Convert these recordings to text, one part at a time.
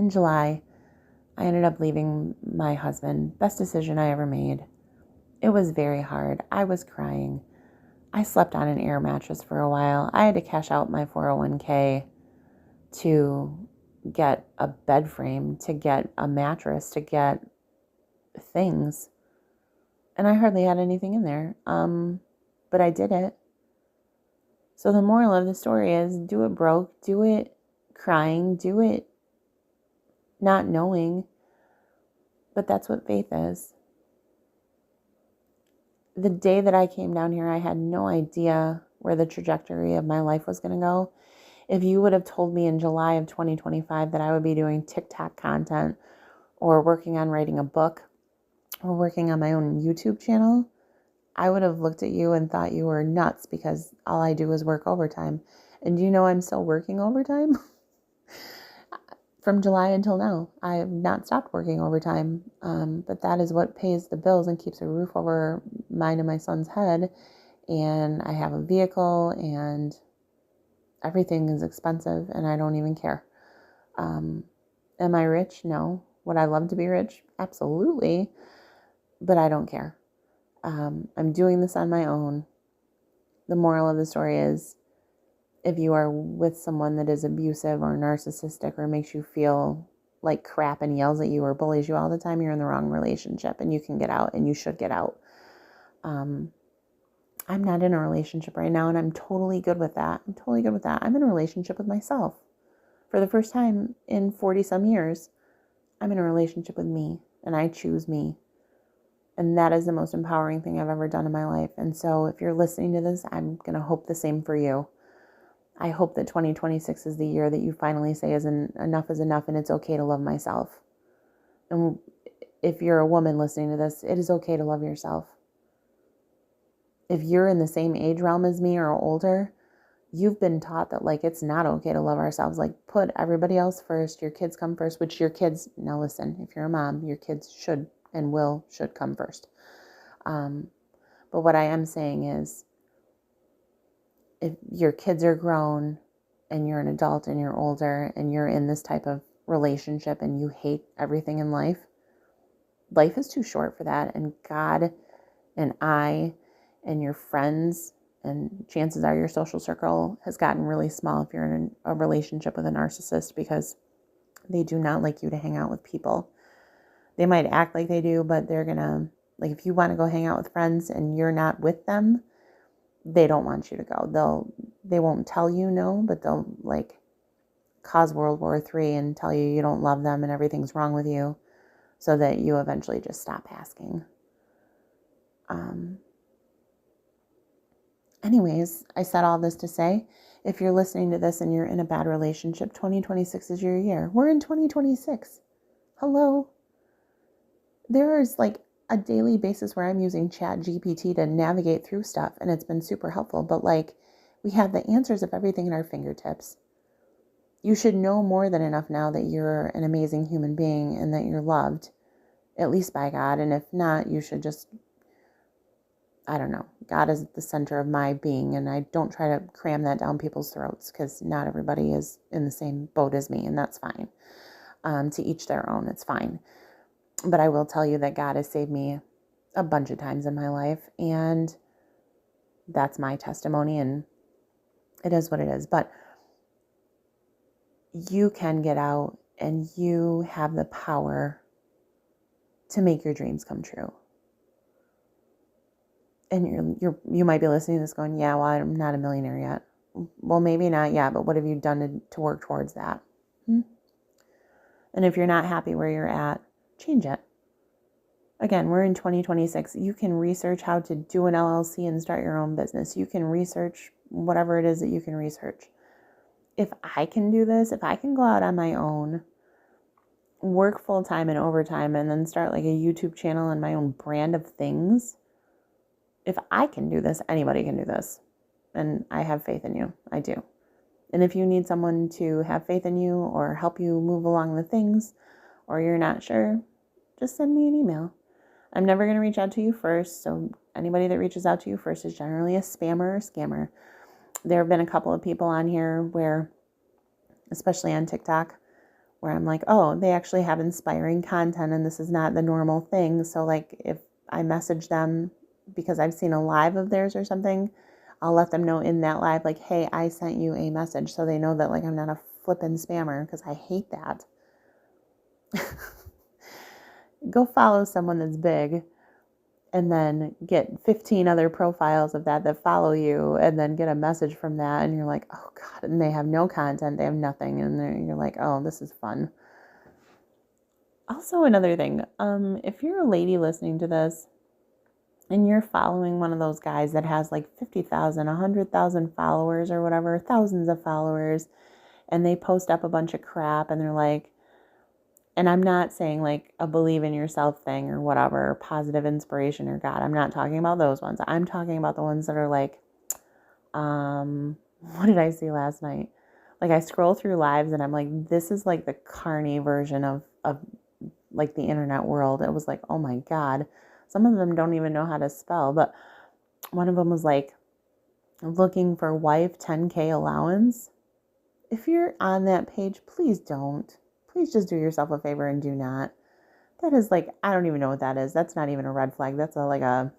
In July, I ended up leaving my husband. Best decision I ever made. It was very hard. I was crying. I slept on an air mattress for a while. I had to cash out my 401k to get a bed frame, to get a mattress, to get things. And I hardly had anything in there. But I did it. So the moral of the story is do it broke, do it crying, do it not knowing. But that's what faith is. The day that I came down here, I had no idea where the trajectory of my life was going to go. If you would have told me in July of 2025 that I would be doing TikTok content or working on writing a book or working on my own YouTube channel, I would have looked at you and thought you were nuts because all I do is work overtime. And do you know I'm still working overtime? From July until now, I have not stopped working overtime. But that is what pays the bills and keeps a roof over mine and my son's head. And I have a vehicle and everything is expensive and I don't even care. Am I rich? No. Would I love to be rich? Absolutely. But I don't care. I'm doing this on my own. The moral of the story is if you are with someone that is abusive or narcissistic or makes you feel like crap and yells at you or bullies you all the time, you're in the wrong relationship and you can get out and you should get out. I'm not in a relationship right now and I'm totally good with that. I'm in a relationship with myself. For the first time in 40 some years, I'm in a relationship with me and I choose me. And that is the most empowering thing I've ever done in my life. And so if you're listening to this, I'm going to hope the same for you. I hope that 2026 is the year that you finally say enough is enough and it's okay to love myself. And if you're a woman listening to this, it is okay to love yourself. If you're in the same age realm as me or older, you've been taught that like it's not okay to love ourselves. Like put everybody else first, your kids come first, which your kids, now listen, if you're a mom, your kids should come first. But what I am saying is if your kids are grown and you're an adult and you're older and you're in this type of relationship and you hate everything in life is too short for that. And God and I and your friends and chances are your social circle has gotten really small if you're in a relationship with a narcissist because they do not like you to hang out with people. They might act like they do, but they're going to, like if you want to go hang out with friends and you're not with them, they don't want you to go. They won't tell you no, but they'll like cause World War III and tell you you don't love them and everything's wrong with you so that you eventually just stop asking. Anyways, I said all this to say, if you're listening to this and you're in a bad relationship, 2026 is your year. We're in 2026. Hello. There is like a daily basis where I'm using ChatGPT to navigate through stuff and it's been super helpful, but like we have the answers of everything at our fingertips. You should know more than enough now that you're an amazing human being and that you're loved, at least by God. And if not, you should just, I don't know. God is at the center of my being and I don't try to cram that down people's throats because not everybody is in the same boat as me and that's fine. To each their own, it's fine. But I will tell you that God has saved me a bunch of times in my life and that's my testimony and it is what it is. But you can get out and you have the power to make your dreams come true. And you might be listening to this going, yeah, well, I'm not a millionaire yet. Well, maybe not yet, but what have you done to work towards that? And if you're not happy where you're at, change it. Again, we're in 2026. You can research how to do an LLC and start your own business. You can research whatever it is that you can research. If I can do this, if I can go out on my own, work full-time and overtime, and then start like a YouTube channel and my own brand of things, if I can do this, anybody can do this. And I have faith in you. I do. And if you need someone to have faith in you or help you move along the things, or you're not sure, just send me an email. I'm never going to reach out to you first. So anybody that reaches out to you first is generally a spammer or scammer. There have been a couple of people on here where, especially on TikTok, where I'm like, oh, they actually have inspiring content and this is not the normal thing. So like if I message them because I've seen a live of theirs or something, I'll let them know in that live, like, hey, I sent you a message, so they know that like I'm not a flippin' spammer, because I hate that. Go follow someone that's big and then get 15 other profiles of that follow you and then get a message from that and you're like, oh God, and they have no content, they have nothing, and you're like, oh, this is fun. Also, another thing, if you're a lady listening to this and you're following one of those guys that has like 50,000, 100,000 followers or whatever, thousands of followers, and they post up a bunch of crap and they're like, and I'm not saying like a believe in yourself thing or whatever, positive inspiration or God. I'm not talking about those ones. I'm talking about the ones that are like, what did I see last night? Like I scroll through lives and I'm like, this is like the carny version of like the internet world. It was like, oh my God, some of them don't even know how to spell, but one of them was like, looking for wife 10K allowance. If you're on that page, please don't. Please just do yourself a favor and do not. That is like, I don't even know what that is. That's not even a red flag. That's like a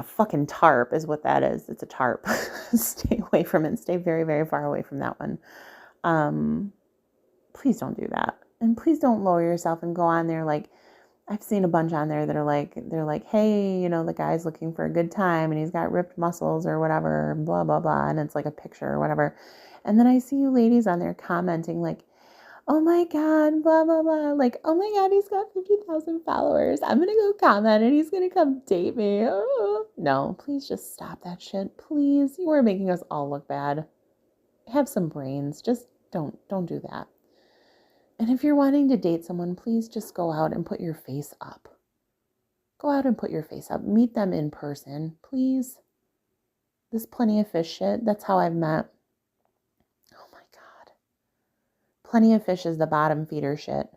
fucking tarp is what that is. It's a tarp. Stay away from it. Stay very, very far away from that one. Please don't do that. And please don't lower yourself and go on there like, I've seen a bunch on there that are like, they're like, hey, you know, the guy's looking for a good time and he's got ripped muscles or whatever, blah, blah, blah. And it's like a picture or whatever. And then I see you ladies on there commenting like, oh my God, blah, blah, blah. Like, oh my God, he's got 50,000 followers. I'm going to go comment and he's going to come date me. Oh. No, please just stop that shit. Please. You are making us all look bad. Have some brains. Just don't do that. And if you're wanting to date someone, please just go out and put your face up. Go out and put your face up. Meet them in person, please. This Plenty of Fish shit, that's how I've met. Oh my God. Plenty of Fish is the bottom feeder shit.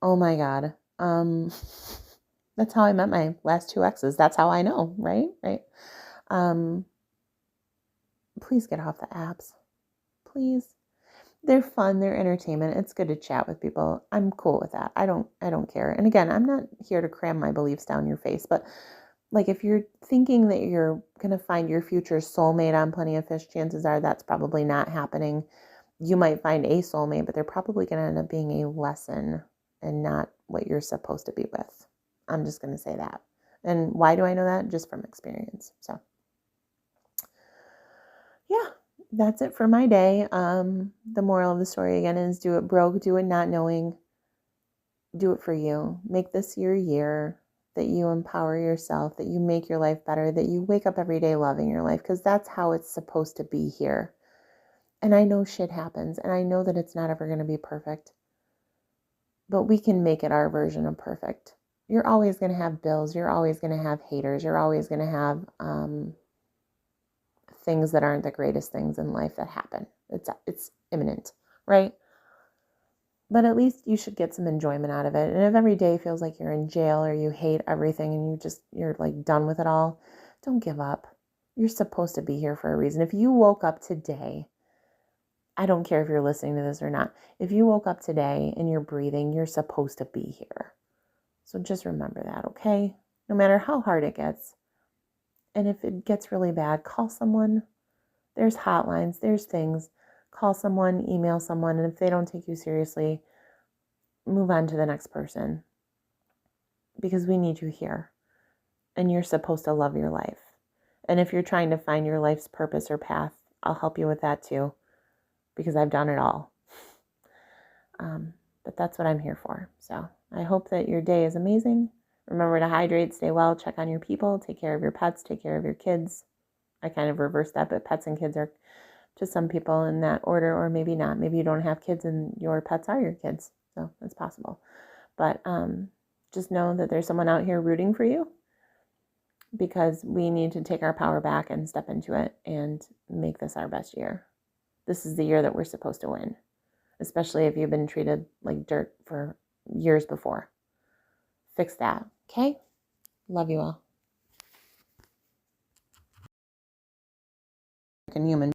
Oh my God. That's how I met my last 2 exes. That's how I know, right? Right. Please get off the apps. Please. They're fun, they're entertainment. It's good to chat with people. I'm cool with that. I don't care. And again, I'm not here to cram my beliefs down your face, but like if you're thinking that you're going to find your future soulmate on Plenty of Fish, chances are that's probably not happening. You might find a soulmate, but they're probably going to end up being a lesson and not what you're supposed to be with. I'm just going to say that. And why do I know that? Just from experience. So yeah. That's it for my day. The moral of the story again is do it broke, do it not knowing, do it for you. Make this your year that you empower yourself, that you make your life better, that you wake up every day loving your life, because that's how it's supposed to be here. And I know shit happens, and I know that it's not ever going to be perfect, but we can make it our version of perfect. You're always going to have bills. You're always going to have haters. You're always going to have, things that aren't the greatest things in life that happen. It's imminent, right? But at least you should get some enjoyment out of it. And if every day feels like you're in jail or you hate everything and you're like done with it all, don't give up. You're supposed to be here for a reason. If you woke up today, I don't care if you're listening to this or not. If you woke up today and you're breathing, you're supposed to be here. So just remember that, okay? No matter how hard it gets. And if it gets really bad, call someone. There's hotlines, there's things. Call someone, email someone, and if they don't take you seriously, move on to the next person. Because we need you here. And you're supposed to love your life. And if you're trying to find your life's purpose or path, I'll help you with that too. Because I've done it all. But that's what I'm here for. So I hope that your day is amazing. Remember to hydrate, stay well, check on your people, take care of your pets, take care of your kids. I kind of reversed that, but pets and kids are to some people in that order, or maybe not. Maybe you don't have kids and your pets are your kids. So it's possible. But just know that there's someone out here rooting for you, because we need to take our power back and step into it and make this our best year. This is the year that we're supposed to win, especially if you've been treated like dirt for years before. Fix that, okay? Love you all. Human